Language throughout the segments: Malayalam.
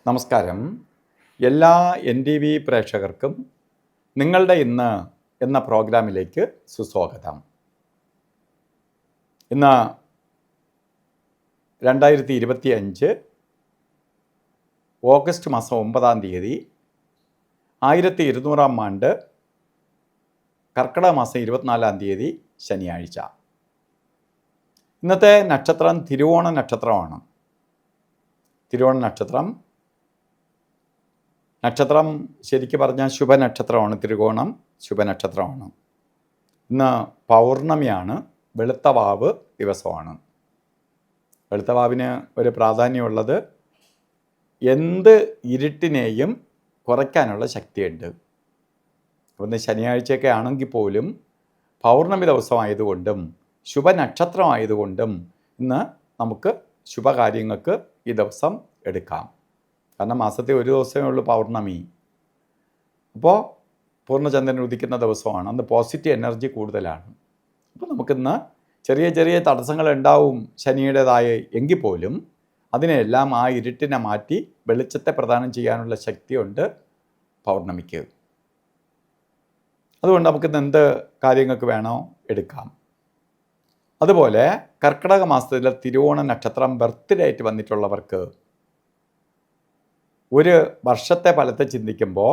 നമസ്കാരം. എല്ലാ NTV പ്രേക്ഷകർക്കും നിങ്ങളുടെ ഇന്ന് എന്ന പ്രോഗ്രാമിലേക്ക് സുസ്വാഗതം. ഇന്ന് 2025 ഓഗസ്റ്റ് മാസം 9-ാം തീയതി 1200-ാം ആണ്ട് കർക്കിടക മാസം 24-ാം തീയതി ശനിയാഴ്ച. ഇന്നത്തെ നക്ഷത്രം തിരുവോണ നക്ഷത്രമാണ്. തിരുവോണ നക്ഷത്രം ശരിക്കും പറഞ്ഞാൽ ശുഭനക്ഷത്രമാണ്. തിരുവോണം ശുഭനക്ഷത്രമാണ്. ഇന്ന് പൗർണമിയാണ്. വെളുത്ത വാവ് ദിവസമാണ്. വെളുത്ത വാവിന് ഒരു പ്രാധാന്യമുള്ളത് എന്ത് ഇരുട്ടിനെയും കുറയ്ക്കാനുള്ള ശക്തിയുണ്ട്. ഒന്ന് ശനിയാഴ്ചയൊക്കെ ആണെങ്കിൽ പോലും പൗർണമി ദിവസമായതുകൊണ്ടും ശുഭനക്ഷത്രമായതുകൊണ്ടും ഇന്ന് നമുക്ക് ശുഭകാര്യങ്ങൾക്ക് ഈ ദിവസം എടുക്കാം. കാരണം മാസത്തെ ഒരു ദിവസമേ ഉള്ളൂ പൗർണമി. അപ്പോൾ പൂർണ്ണചന്ദ്രൻ ഉദിക്കുന്ന ദിവസമാണ്. അന്ന് പോസിറ്റീവ് എനർജി കൂടുതലാണ്. അപ്പോൾ നമുക്കിന്ന് ചെറിയ ചെറിയ തടസ്സങ്ങൾ ഉണ്ടാവും ശനിയുടേതായ എങ്കിൽ പോലും അതിനെല്ലാം ആ ഇരുട്ടിനെ മാറ്റി വെളിച്ചത്തെ പ്രദാനം ചെയ്യാനുള്ള ശക്തിയുണ്ട് പൗർണമിക്ക്. അതുകൊണ്ട് നമുക്കിന്ന് എന്ത് കാര്യങ്ങൾക്ക് വേണോ എടുക്കാം. അതുപോലെ കർക്കിടക മാസത്തിലെ തിരുവോണ നക്ഷത്രം ബർത്ത്ഡേ ആയിട്ട് വന്നിട്ടുള്ളവർക്ക് ഒരു വർഷത്തെ ഫലത്തെ ചിന്തിക്കുമ്പോൾ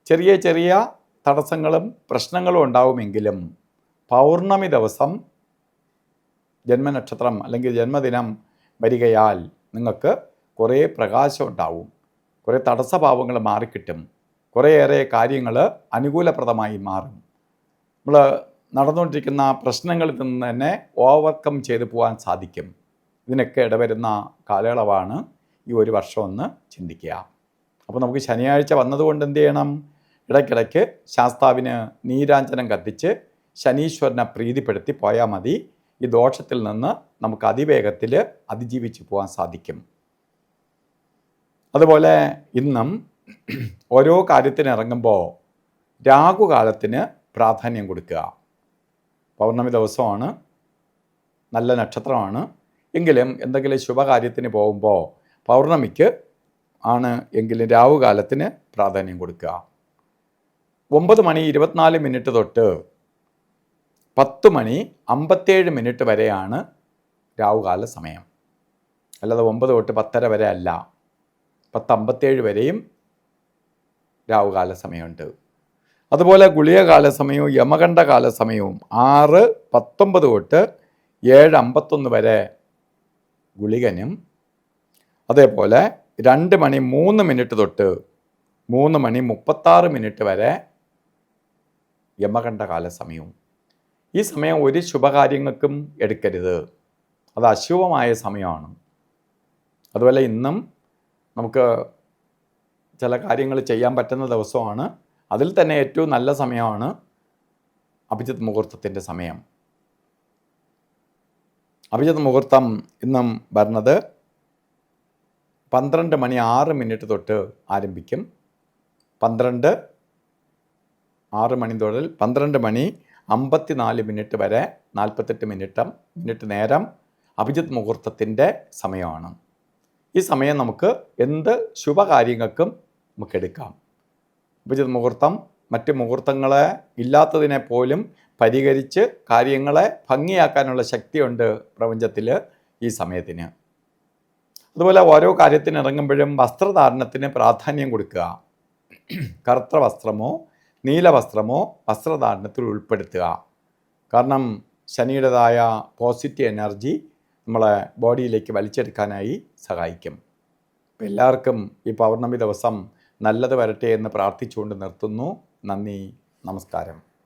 ചെറിയ ചെറിയ തടസ്സങ്ങളും പ്രശ്നങ്ങളും ഉണ്ടാവുമെങ്കിലും പൗർണമി ദിവസം ജന്മനക്ഷത്രം അല്ലെങ്കിൽ ജന്മദിനം വരികയാൽ നിങ്ങൾക്ക് കുറേ പ്രകാശം ഉണ്ടാവും. കുറേ തടസ്സഭാവങ്ങൾ മാറിക്കിട്ടും. കുറേയേറെ കാര്യങ്ങൾ അനുകൂലപ്രദമായി മാറും. നമ്മൾ നടന്നുകൊണ്ടിരിക്കുന്ന പ്രശ്നങ്ങളിൽ നിന്ന് തന്നെ ഓവർകം ചെയ്തു പോകാൻ സാധിക്കും. ഇതിനൊക്കെ ഇടവരുന്ന കാലയളവാണ് ഈ ഒരു വർഷമെന്ന് ചിന്തിക്കുക. അപ്പോൾ നമുക്ക് ശനിയാഴ്ച വന്നതുകൊണ്ട് എന്ത് ചെയ്യണം? ഇടയ്ക്കിടയ്ക്ക് ശാസ്താവിന് നീരാഞ്ജനം കത്തിച്ച് ശനീശ്വരനെ പ്രീതിപ്പെടുത്തി പോയാൽ മതി. ഈ ദോഷത്തിൽ നിന്ന് നമുക്ക് അതിവേഗത്തിൽ അതിജീവിച്ച് പോകാൻ സാധിക്കും. അതുപോലെ ഇന്നും ഓരോ കാര്യത്തിന് ഇറങ്ങുമ്പോൾ രാഹുകാലത്തിന് പ്രാധാന്യം കൊടുക്കുക. പൗർണമി ദിവസമാണ്, നല്ല നക്ഷത്രമാണ്. എങ്കിലും എന്തെങ്കിലും ശുഭകാര്യത്തിന് പോകുമ്പോൾ പൗർണമിക്ക് ആണ് എങ്കിലും രാഹുകാലത്തിന് പ്രാധാന്യം കൊടുക്കുക. 9:24 തൊട്ട് 10:57 വരെയാണ് രാഹുകാല സമയം. അല്ലാതെ 9 തൊട്ട് 10:30 വരെ അല്ല. 10:57 വരെയും രാഹുകാല സമയമുണ്ട്. അതുപോലെ ഗുളികകാല സമയവും യമകണ്ഠകാല സമയവും 6:19 തൊട്ട് 7:51 വരെ ഗുളികനും, അതേപോലെ 2:03 തൊട്ട് 3:36 വരെ യമകണ്ഠകാല സമയവും. ഈ സമയം ഒരു ശുഭകാര്യങ്ങൾക്കും എടുക്കരുത്. അത് അശുഭമായ സമയമാണ്. അതുപോലെ ഇന്നും നമുക്ക് ചില കാര്യങ്ങൾ ചെയ്യാൻ പറ്റുന്ന ദിവസമാണ്. അതിൽ തന്നെ ഏറ്റവും നല്ല സമയമാണ് അഭിജിത്ത് മുഹൂർത്തത്തിൻ്റെ സമയം. അഭിജിത്ത് മുഹൂർത്തം ഇന്നും വരുന്നത് 12:06 തൊട്ട് ആരംഭിക്കും. 6 മണി തൊട്ട് 12:54 വരെ 48 മിനിറ്റ് നേരം അഭിജിത്ത് മുഹൂർത്തത്തിൻ്റെ സമയമാണ്. ഈ സമയം നമുക്ക് എന്ത് ശുഭകാര്യങ്ങൾക്കും നമുക്കെടുക്കാം. അഭിജിത്ത് മുഹൂർത്തം മറ്റ് മുഹൂർത്തങ്ങളെ ഇല്ലാത്തതിനെ പോലും പരിഹരിച്ച് കാര്യങ്ങളെ ഭംഗിയാക്കാനുള്ള ശക്തിയുണ്ട് പ്രപഞ്ചത്തിൽ ഈ സമയത്തിന്. അതുപോലെ ഓരോ കാര്യത്തിന് ഇറങ്ങുമ്പോഴും വസ്ത്രധാരണത്തിന് പ്രാധാന്യം കൊടുക്കുക. കറുത്ത വസ്ത്രമോ നീല വസ്ത്രമോ വസ്ത്രധാരണത്തിൽ ഉൾപ്പെടുത്തുക. കാരണം ശനിയുടേതായ പോസിറ്റീവ് എനർജി നമ്മളെ ബോഡിയിലേക്ക് വലിച്ചെടുക്കാനായി സഹായിക്കും. അപ്പോൾ എല്ലാവർക്കും ഈ പൗർണമി ദിവസം നല്ലത് വരട്ടെ എന്ന് പ്രാർത്ഥിച്ചുകൊണ്ട് നിർത്തുന്നു. നന്ദി, നമസ്കാരം.